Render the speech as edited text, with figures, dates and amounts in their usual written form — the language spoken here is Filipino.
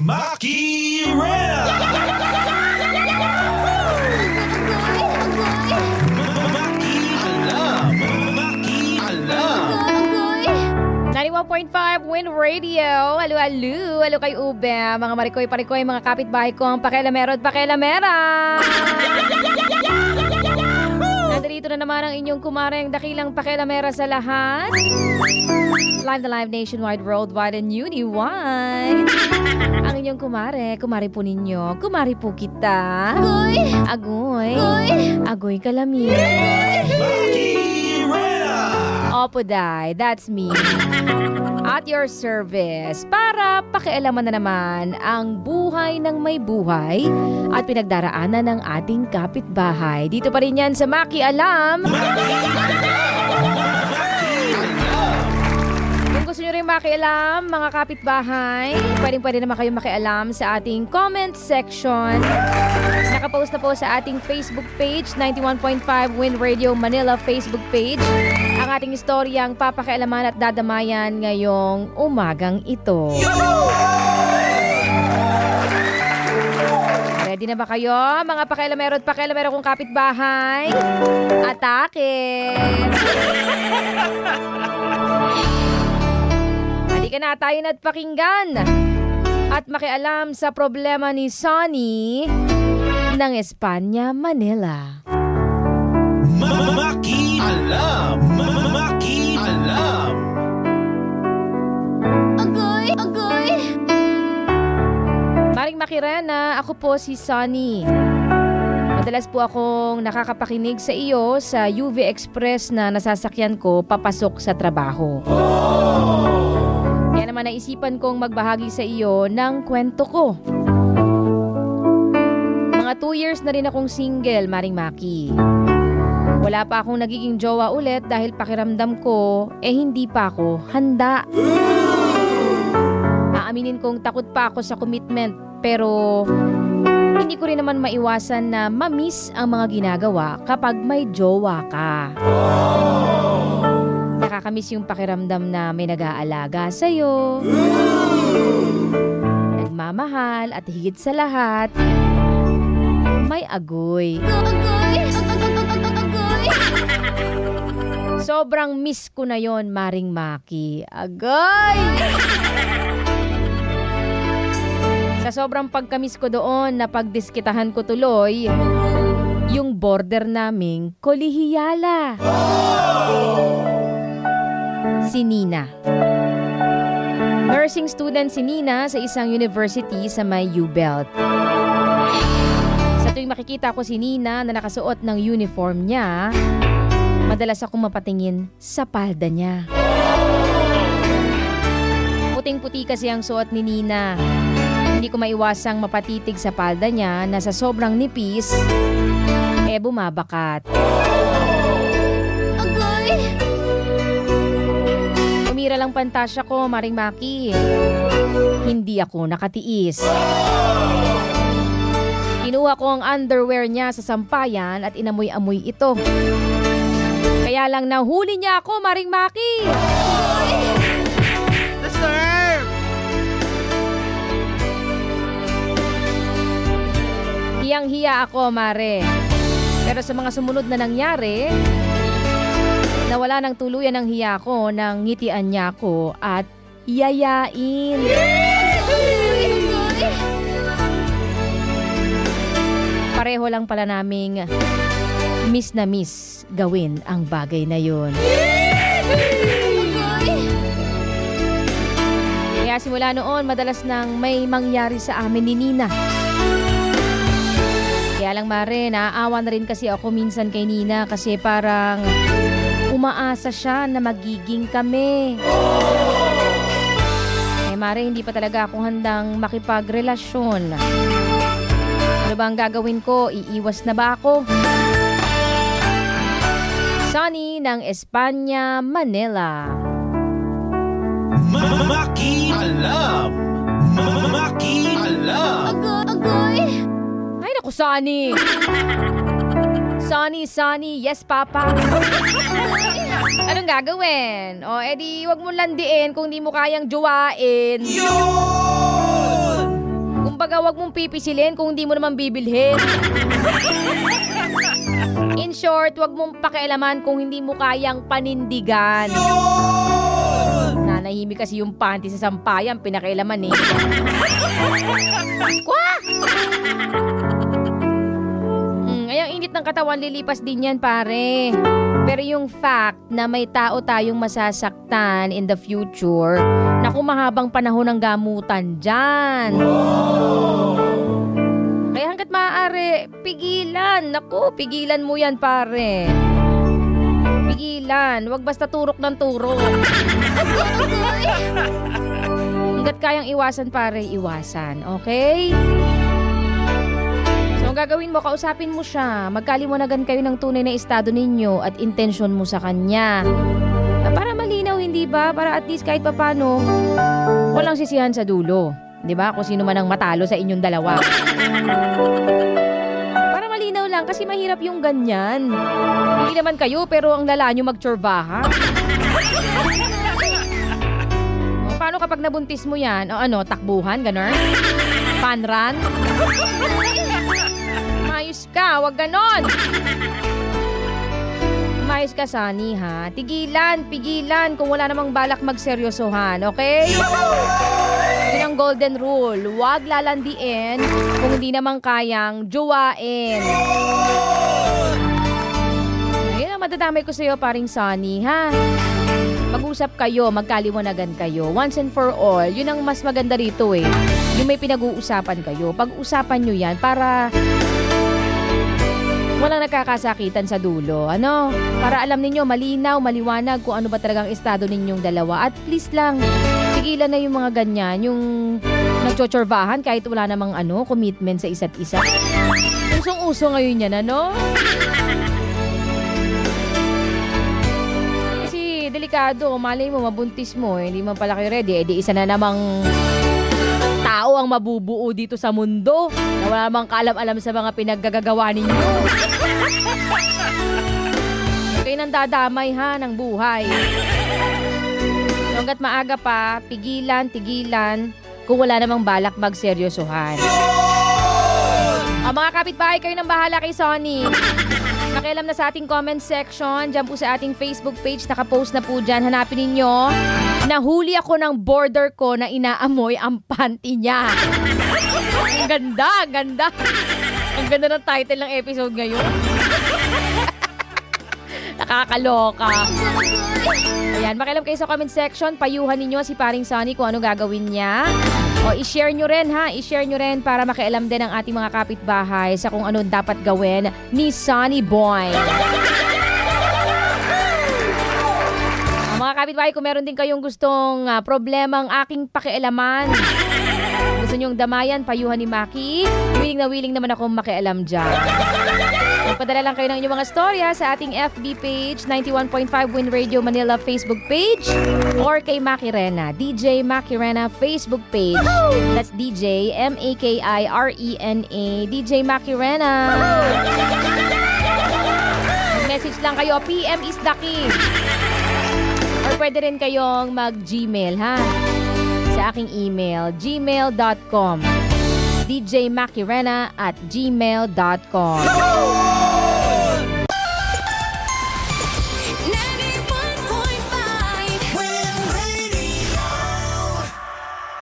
Maki Rena! Maki Alam! Maki Alam! 91.5 Win Radio. Alu-alu. Alu kay Ube. Mga marikoy-parikoy, mga kapitbahay ko ang pakialamero at pakialamera. Nadarito na naman ang inyong kumareng dakilang pakialamera sa lahat. Live na live nationwide, worldwide, and uni-wide. Ang inyong kumare po ninyo. Kumare po kita. Agoy. Agoy kalami. Maki Rena! Opo, Day. That's me. At your service para pakialaman na naman ang buhay ng may buhay at pinagdaraanan ng ating kapitbahay. Dito pa rin yan sa Maki Alam. Kung gusto nyo rin makialam, mga kapitbahay, pwede naman kayo makialam sa ating comment section. Nakapost na po sa ating Facebook page, 91.5 Win Radio Manila Facebook page, ang ating istoryang papakialaman at dadamayan ngayong umagang ito. Ready na ba kayo, mga pakialamero at pakialamero kong kapitbahay? Atake! Halika na tayo na't pakinggan at makialam sa problema ni Sonny ng Espanya, Manila. Maki Alam! Maki Alam! Agoy! Maring Makirena, ako po si Sonny. Madalas po akong nakakapakinig sa iyo sa UV Express na nasasakyan ko papasok sa trabaho. Kaya naman naisipan kong magbahagi sa iyo ng kwento ko. Mga 2 years na rin akong single, Maring Maki. Wala pa akong nagiging jowa ulit dahil pakiramdam ko, hindi pa ako handa. Aaminin kong takot pa ako sa commitment, pero hindi ko rin naman maiwasan na ma-miss ang mga ginagawa kapag may jowa ka. Nakakamiss yung pakiramdam na may nag-aalaga sa'yo, nagmamahal, at higit sa lahat, may agoy. Sobrang miss ko na yon, Maring Maki. Agoy! Sa sobrang pagkamiss ko doon, napagdiskitahan ko tuloy yung border naming kolehiyala. Si Nina. Nursing student si Nina sa isang university sa may U-Belt. Sa tuwing makikita ko si Nina na nakasuot ng uniform niya, madalas akong mapatingin sa palda niya. Puting-puti kasi ang suot ni Nina. Hindi ko maiwasang mapatitig sa palda niya na sa sobrang nipis, bumabakat. Agoy! Umira lang pantasya ko, Maring Maki. Hindi ako nakatiis. Kinuha ko ang underwear niya sa sampayan at inamoy-amoy ito. Kaya lang nahuli niya ako, Maring Maki. Deserve! Hiyang-hiya ako, Mare. Pero sa mga sumunod na nangyari, nawala ng tuluyan ang hiya ko nang ngitian niya ako at yayain. Pareho lang pala naming miss na miss gawin ang bagay na yun. Kaya simula noon, madalas nang may mangyari sa amin ni Nina. Kaya lang, Mare, naaawa na rin kasi ako minsan kay Nina kasi parang umaasa siya na magiging kami. Mare, hindi pa talaga ako handang makipagrelasyon. Ano ba ang gagawin ko? Iiwas na ba ako? Sonny ng Espanya, Manila. Maki Alam! Maki Alam! Agoy! Ay, naku, Sonny! Sonny, yes, Papa. Anong gagawin? O, edi, wag mo landiin kung di mo kayang jowain. Yun! Kumbaga, wag mong pipisilin kung hindi mo naman bibilhin. In short, wag mong pakialaman kung hindi mo kayang panindigan. Nanahimik kasi yung panty sa sampayan, pinakailaman eh. Kwa! Ngayang init ng katawan, lilipas din yan, pare. Pero yung fact na may tao tayong masasaktan in the future, naku, mahabang panahon ng gamutan dyan. Kaya hanggat maaari, pigilan. Naku, pigilan mo yan, pare. Pigilan. Huwag basta turok ng turok. Hanggat kayang iwasan, pare, iwasan. Okay? So, ang gagawin mo, kausapin mo siya. Magkaliwanagan kayo ng tunay na estado ninyo at intensyon mo sa kanya. Para malinaw, hindi ba? Para at least kahit papano, walang sisihan sa dulo. Di ba? Kung sino man ang matalo sa inyong dalawa. Para malinaw lang, kasi mahirap yung ganyan. Hindi naman kayo, pero ang lala nyo magtsurbahan. Paano kapag nabuntis mo yan? O ano, takbuhan, gano'n? Fun run? Mayos ka, wag ganon. Mayos ka, Sunny, ha? Tigilan, pigilan kung wala namang balak magseryosohan, okay? Yun ang golden rule. Huwag lalandiin kung hindi naman kayang jowain. Ayun ang madadamay ko sa'yo, paring Sunny, ha? Mag-usap kayo, magkaliwanagan kayo. Once and for all, yun ang mas maganda rito eh. Yung may pinag-uusapan kayo. Pag-usapan nyo yan para walang nagkakasakitan sa dulo. Ano? Para alam ninyo, malinaw, maliwanag kung ano ba talagang estado ninyong dalawa. At please lang, tigilan na yung mga ganyan. Yung nagchotsorbahan kahit wala namang commitment sa isa't isa. Usong-uso ngayon yan, ano? Kasi delikado, malay mo, mabuntis mo. Hindi man pala kayo ready. Di isa na namang tao ang mabubuo dito sa mundo na wala namang kaalam-alam sa mga pinaggagawa ninyo. Kayo nang dadamay ha ng buhay. So, hanggat maaga pa, tigilan kung wala namang balak magseryosohan. O mga kapitbahay, kayo nang bahala kay Sonny. Nakialam na sa ating comment section, dyan po sa ating Facebook page, nakapost na po dyan. Hanapin ninyo. Nahuli ako ng border ko na inaamoy ang panty niya. Ang ganda, ang ganda. Ang ganda ng title ng episode ngayon. Nakakaloka. Ayan, makialam kayo sa comment section. Payuhan ninyo si paring Sonny kung ano gagawin niya. O i-share nyo rin ha. I-share nyo rin para makialam din ang ating mga kapitbahay sa kung ano dapat gawin ni Sonny Boy. Mga kapitbahay, kung meron din kayong gustong problemang aking pakialaman, gusto nyong damayan, payuhan ni Maki, willing naman akong makialam dyan. Magpadala lang kayo ng inyong mga storya sa ating FB page, 91.5 Win Radio Manila Facebook page, or kay Maki Rena, DJ Maki Rena Facebook page. That's DJ M-A-K-I-R-E-N-A, DJ Maki Rena. Message lang kayo, PM is the key. Or pwede rin kayong mag-Gmail, ha? Sa aking email, gmail.com. djmakirena@gmail.com.